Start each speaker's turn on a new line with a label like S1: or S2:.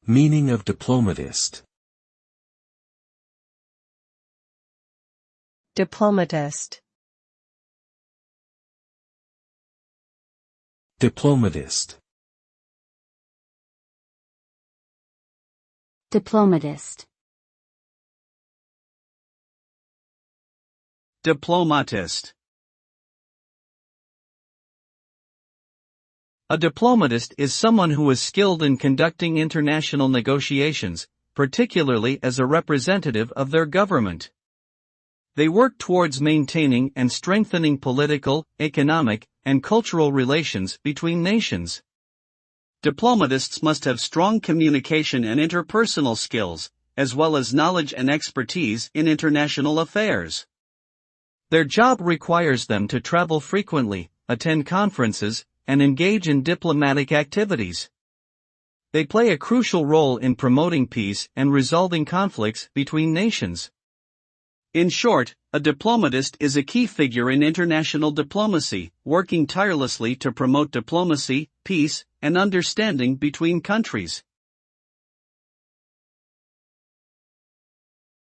S1: Meaning of diplomatist.
S2: Diplomatist.
S1: Diplomatist.
S3: Diplomatist.
S4: Diplomatist. A diplomatist is someone who is skilled in conducting international negotiations, particularly as a representative of their government. They work towards maintaining and strengthening political, economic, and cultural relations between nations. Diplomatists must have strong communication and interpersonal skills, as well as knowledge and expertise in international affairs. Their job requires them to travel frequently, attend conferences, and engage in diplomatic activities. They play a crucial role in promoting peace and resolving conflicts between nations. In short, a diplomatist is a key figure in international diplomacy, working tirelessly to promote diplomacy, peace, and understanding between countries.